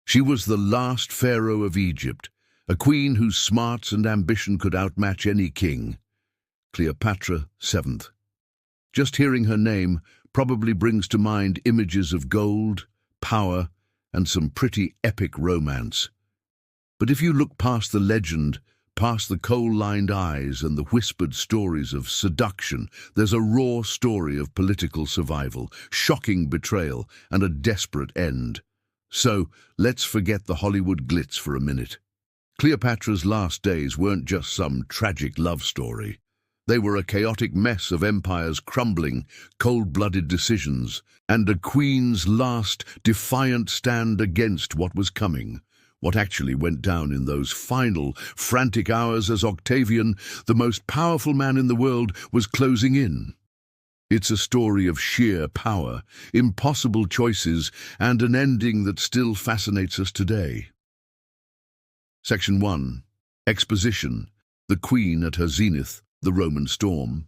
She was the last pharaoh of Egypt, a queen whose smarts and ambition could outmatch any king. Cleopatra, 7th. Just hearing her name probably brings to mind images of gold, power, and some pretty epic romance. But if you look past the legend, past the coal-lined eyes and the whispered stories of seduction, there's a raw story of political survival, shocking betrayal, and a desperate end. So, let's forget the Hollywood glitz for a minute. Cleopatra's last days weren't just some tragic love story. They were a chaotic mess of empires crumbling, cold-blooded decisions, and a queen's last, defiant stand against what was coming. What actually went down in those final, frantic hours as Octavian, the most powerful man in the world, was closing in. It's a story of sheer power, impossible choices, and an ending that still fascinates us today. Section 1. Exposition. The Queen at her zenith, the Roman storm.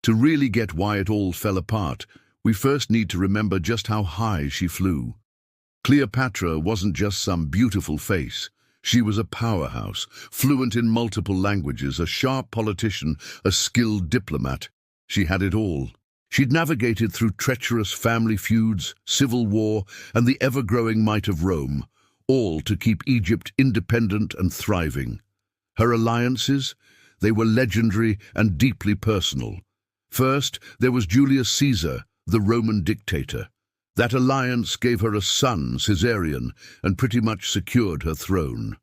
To really get why it all fell apart, we first need to remember just how high she flew. Cleopatra wasn't just some beautiful face. She was a powerhouse, fluent in multiple languages, a sharp politician, a skilled diplomat. She had it all. She'd navigated through treacherous family feuds, civil war, and the ever-growing might of Rome, all to keep Egypt independent and thriving. Her alliances? They were legendary and deeply personal. First, there was Julius Caesar, the Roman dictator. That alliance gave her a son, Caesarion, and pretty much secured her throne.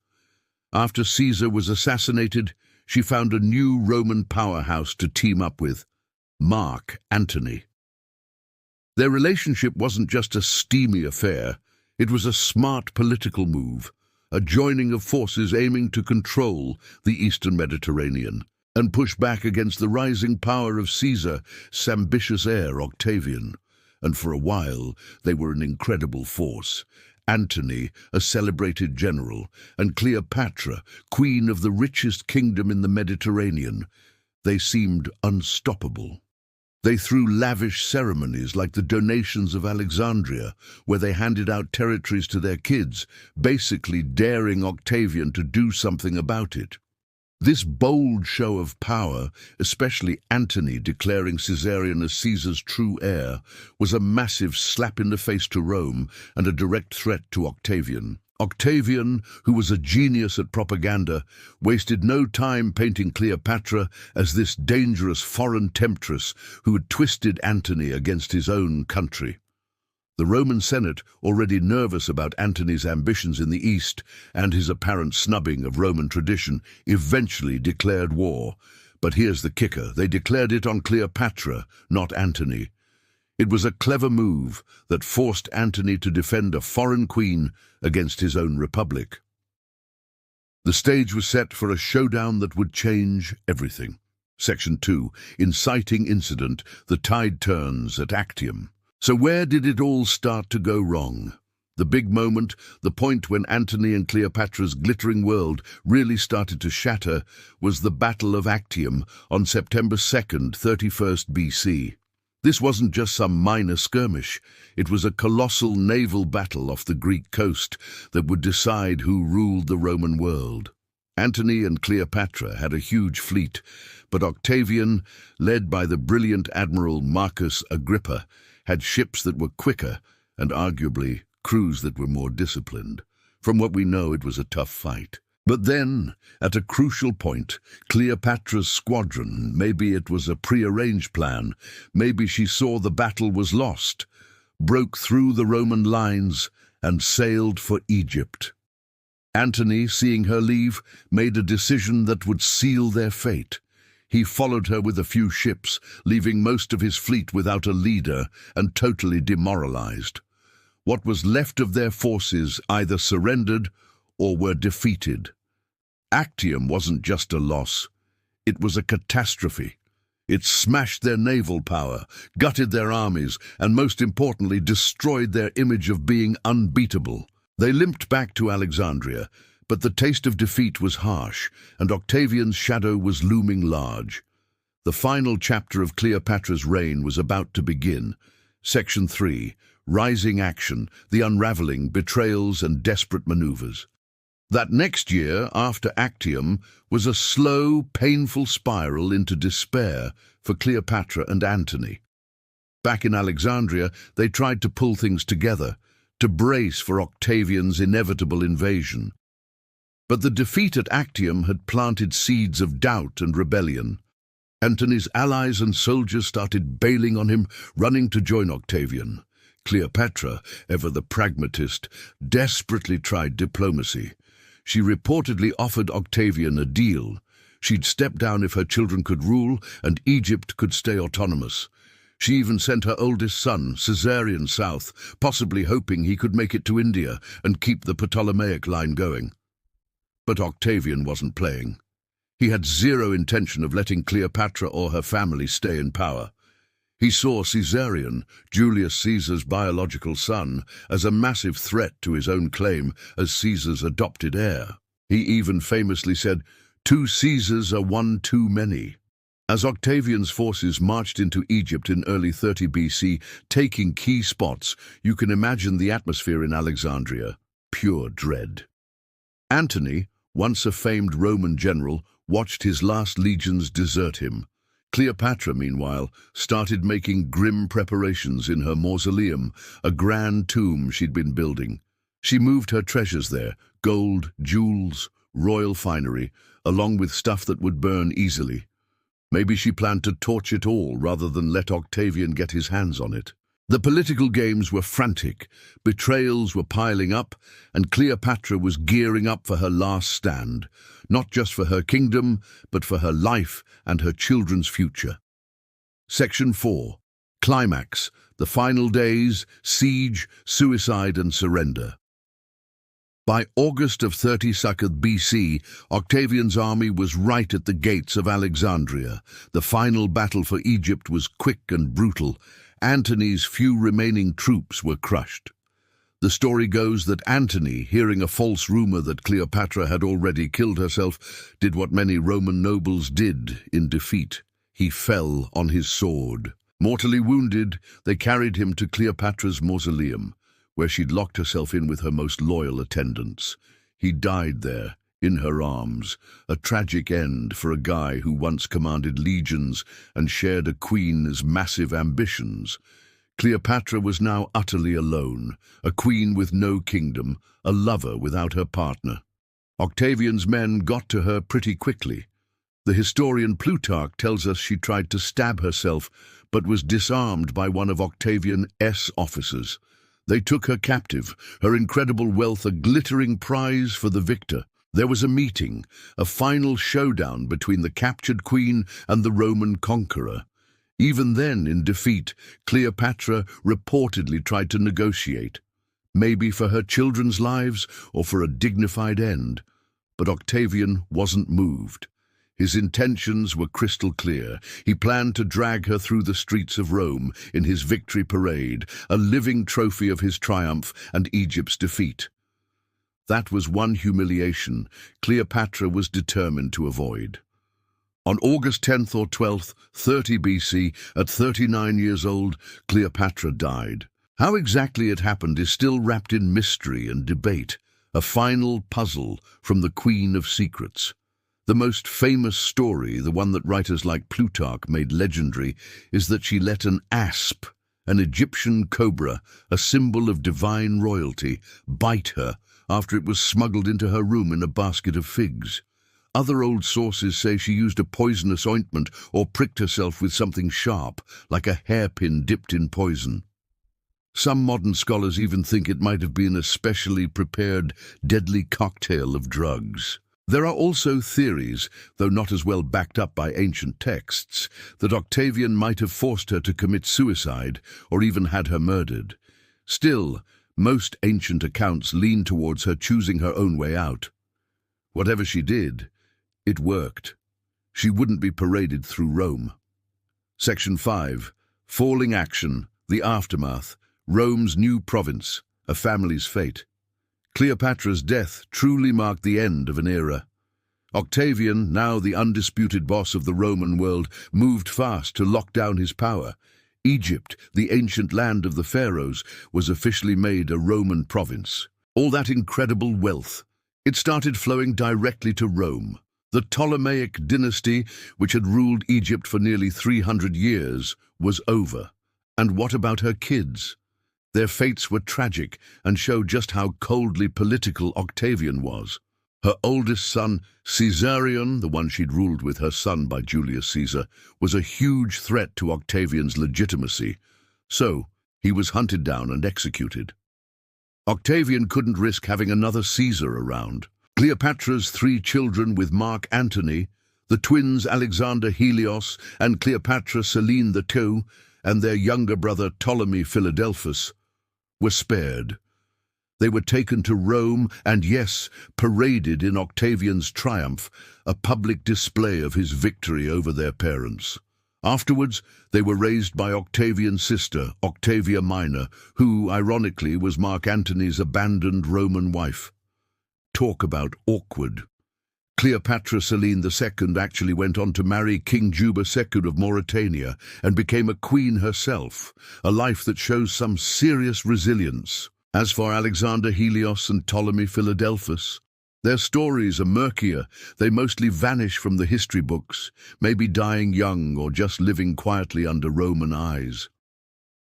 After Caesar was assassinated, she found a new Roman powerhouse to team up with, Mark Antony. Their relationship wasn't just a steamy affair, it was a smart political move, a joining of forces aiming to control the Eastern Mediterranean and push back against the rising power of Caesar's ambitious heir, Octavian. And for a while, they were an incredible force. Antony, a celebrated general, and Cleopatra, queen of the richest kingdom in the Mediterranean. They seemed unstoppable. They threw lavish ceremonies like the donations of Alexandria, where they handed out territories to their kids, basically daring Octavian to do something about it. This bold show of power, especially Antony declaring Caesarion as Caesar's true heir, was a massive slap in the face to Rome and a direct threat to Octavian. Octavian, who was a genius at propaganda, wasted no time painting Cleopatra as this dangerous foreign temptress who had twisted Antony against his own country. The Roman Senate, already nervous about Antony's ambitions in the East and his apparent snubbing of Roman tradition, eventually declared war. But here's the kicker: they declared it on Cleopatra, not Antony. It was a clever move that forced Antony to defend a foreign queen against his own republic. The stage was set for a showdown that would change everything. Section 2. Inciting incident. The tide turns at Actium. So where did it all start to go wrong? The big moment, the point when Antony and Cleopatra's glittering world really started to shatter, was the Battle of Actium on September 2nd, 31st BC. This wasn't just some minor skirmish. It was a colossal naval battle off the Greek coast that would decide who ruled the Roman world. Antony and Cleopatra had a huge fleet, but Octavian, led by the brilliant Admiral Marcus Agrippa, had ships that were quicker and arguably crews that were more disciplined. From what we know, it was a tough fight. But then, at a crucial point, Cleopatra's squadron, maybe it was a prearranged plan, maybe she saw the battle was lost, broke through the Roman lines and sailed for Egypt. Antony, seeing her leave, made a decision that would seal their fate. He followed her with a few ships, leaving most of his fleet without a leader and totally demoralized. What was left of their forces either surrendered or were defeated. Actium wasn't just a loss, it was a catastrophe. It smashed their naval power, gutted their armies, and most importantly, destroyed their image of being unbeatable. They limped back to Alexandria, but the taste of defeat was harsh, and Octavian's shadow was looming large. The final chapter of Cleopatra's reign was about to begin. Section 3. rising action, the unraveling, betrayals and desperate maneuvers. That next year, after Actium, was a slow, painful spiral into despair for Cleopatra and Antony. Back in Alexandria, they tried to pull things together, to brace for Octavian's inevitable invasion. But the defeat at Actium had planted seeds of doubt and rebellion. Antony's allies and soldiers started bailing on him, running to join Octavian. Cleopatra, ever the pragmatist, desperately tried diplomacy. She reportedly offered Octavian a deal. She'd step down if her children could rule and Egypt could stay autonomous. She even sent her oldest son, Caesarion, south, possibly hoping he could make it to India and keep the Ptolemaic line going. But Octavian wasn't playing. He had zero intention of letting Cleopatra or her family stay in power. He saw Caesarion, Julius Caesar's biological son, as a massive threat to his own claim as Caesar's adopted heir. He even famously said, "Two Caesars are one too many." As Octavian's forces marched into Egypt in early 30 BC, taking key spots, you can imagine the atmosphere in Alexandria. Pure dread. Antony, once a famed Roman general, watched his last legions desert him. Cleopatra, meanwhile, started making grim preparations in her mausoleum, a grand tomb she'd been building. She moved her treasures there, gold, jewels, royal finery, along with stuff that would burn easily. Maybe she planned to torch it all rather than let Octavian get his hands on it. The political games were frantic, betrayals were piling up, and Cleopatra was gearing up for her last stand, not just for her kingdom, but for her life and her children's future. Section 4. Climax, the final days, siege, suicide and surrender. By August of 32nd BC, Octavian's army was right at the gates of Alexandria. The final battle for Egypt was quick and brutal. Antony's few remaining troops were crushed. The story goes that Antony, hearing a false rumor that Cleopatra had already killed herself, did what many Roman nobles did in defeat. He fell on his sword. Mortally wounded, they carried him to Cleopatra's mausoleum, where she'd locked herself in with her most loyal attendants. He died there, in her arms, a tragic end for a guy who once commanded legions and shared a queen's massive ambitions. Cleopatra was now utterly alone, a queen with no kingdom, a lover without her partner. Octavian's men got to her pretty quickly. The historian Plutarch tells us she tried to stab herself, but was disarmed by one of Octavian's officers. They took her captive, her incredible wealth a glittering prize for the victor. There was a meeting, a final showdown between the captured queen and the Roman conqueror. Even then, in defeat, Cleopatra reportedly tried to negotiate, maybe for her children's lives or for a dignified end. But Octavian wasn't moved. His intentions were crystal clear. He planned to drag her through the streets of Rome in his victory parade, a living trophy of his triumph and Egypt's defeat. That was one humiliation Cleopatra was determined to avoid. On August 10th or 12th, 30 BC, at 39 years old, Cleopatra died. How exactly it happened is still wrapped in mystery and debate, a final puzzle from the Queen of Secrets. The most famous story, the one that writers like Plutarch made legendary, is that she let an asp, an Egyptian cobra, a symbol of divine royalty, bite her after it was smuggled into her room in a basket of figs. Other old sources say she used a poisonous ointment or pricked herself with something sharp, like a hairpin dipped in poison. Some modern scholars even think it might have been a specially prepared, deadly cocktail of drugs. There are also theories, though not as well backed up by ancient texts, that Octavian might have forced her to commit suicide or even had her murdered. Still, most ancient accounts lean towards her choosing her own way out. Whatever she did, it worked. She wouldn't be paraded through Rome. Section 5. Falling action, the aftermath, Rome's new province, a family's fate. Cleopatra's death truly marked the end of an era. Octavian, now the undisputed boss of the Roman world, moved fast to lock down his power. Egypt, the ancient land of the pharaohs, was officially made a Roman province. All that incredible wealth, it started flowing directly to Rome. The Ptolemaic dynasty, which had ruled Egypt for nearly 300 years, was over. And what about her kids? Their fates were tragic and show just how coldly political Octavian was. Her oldest son, Caesarion, the one she'd ruled with her son by Julius Caesar, was a huge threat to Octavian's legitimacy. So, he was hunted down and executed. Octavian couldn't risk having another Caesar around. Cleopatra's 3 children with Mark Antony, the twins Alexander Helios and Cleopatra Selene II, and their younger brother Ptolemy Philadelphus, were spared. They were taken to Rome and, yes, paraded in Octavian's triumph, a public display of his victory over their parents. Afterwards, they were raised by Octavian's sister, Octavia Minor, who, ironically, was Mark Antony's abandoned Roman wife. Talk about awkward. Cleopatra Selene II actually went on to marry King Juba II of Mauritania and became a queen herself, a life that shows some serious resilience. As for Alexander Helios and Ptolemy Philadelphus, their stories are murkier. They mostly vanish from the history books, maybe dying young or just living quietly under Roman eyes.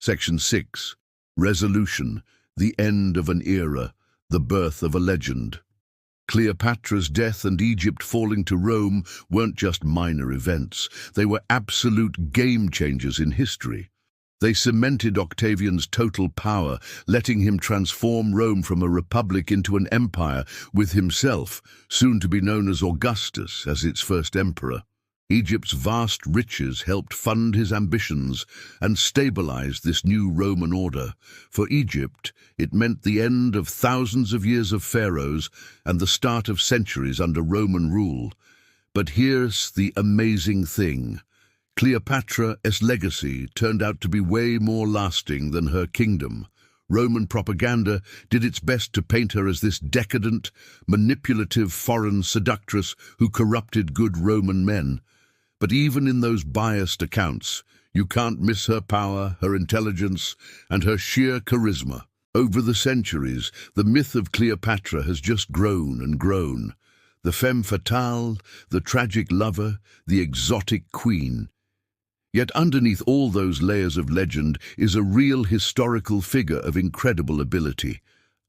Section 6. Resolution. The end of an era. The birth of a legend. Cleopatra's death and Egypt falling to Rome weren't just minor events. They were absolute game-changers in history. They cemented Octavian's total power, letting him transform Rome from a republic into an empire, with himself, soon to be known as Augustus, as its first emperor. Egypt's vast riches helped fund his ambitions and stabilize this new Roman order. For Egypt, it meant the end of thousands of years of pharaohs and the start of centuries under Roman rule. But here's the amazing thing. Cleopatra's legacy turned out to be way more lasting than her kingdom. Roman propaganda did its best to paint her as this decadent, manipulative foreign seductress who corrupted good Roman men. But even in those biased accounts, you can't miss her power, her intelligence, and her sheer charisma. Over the centuries, the myth of Cleopatra has just grown and grown. The femme fatale, the tragic lover, the exotic queen. Yet underneath all those layers of legend is a real historical figure of incredible ability.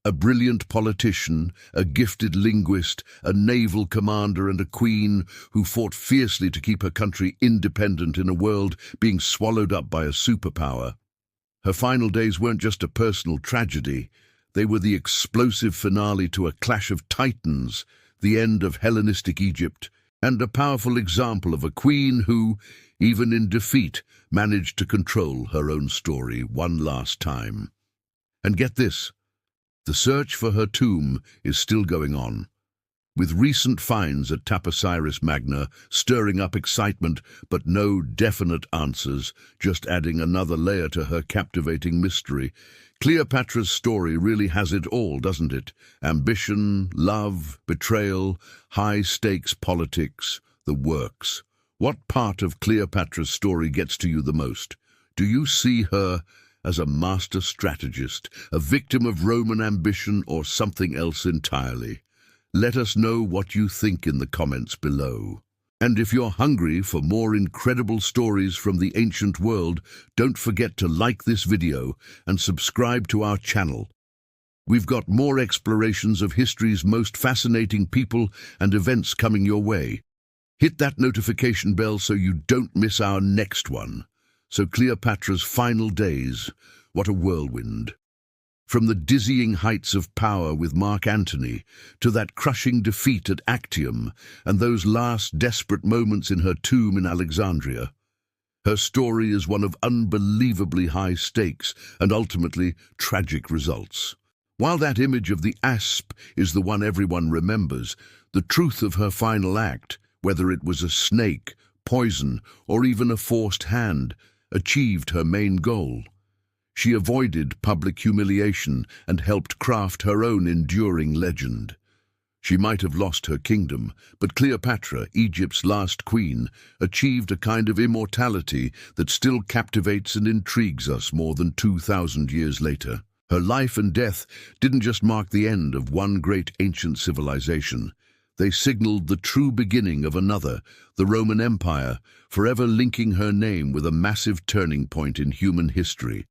A brilliant politician, a gifted linguist, a naval commander and a queen who fought fiercely to keep her country independent in a world being swallowed up by a superpower. Her final days weren't just a personal tragedy. They were the explosive finale to a clash of titans, the end of Hellenistic Egypt, and a powerful example of a queen who, even in defeat, managed to control her own story one last time. And get this. The search for her tomb is still going on, with recent finds at Taposiris Magna stirring up excitement but no definite answers, just adding another layer to her captivating mystery. Cleopatra's story really has it all, doesn't it? Ambition, love, betrayal, high-stakes politics, the works. What part of Cleopatra's story gets to you the most? Do you see her as a master strategist, a victim of Roman ambition, or something else entirely? Let us know what you think in the comments below. And if you're hungry for more incredible stories from the ancient world, don't forget to like this video and subscribe to our channel. We've got more explorations of history's most fascinating people and events coming your way. Hit that notification bell so you don't miss our next one. So Cleopatra's final days, what a whirlwind. From the dizzying heights of power with Mark Antony, to that crushing defeat at Actium, and those last desperate moments in her tomb in Alexandria. Her story is one of unbelievably high stakes and ultimately tragic results. While that image of the asp is the one everyone remembers, the truth of her final act, whether it was a snake, poison, or even a forced hand, achieved her main goal. She avoided public humiliation and helped craft her own enduring legend. She might have lost her kingdom, but Cleopatra, Egypt's last queen, achieved a kind of immortality that still captivates and intrigues us more than 2,000 years later. Her life and death didn't just mark the end of one great ancient civilization. They signaled the true beginning of another, the Roman Empire, forever linking her name with a massive turning point in human history.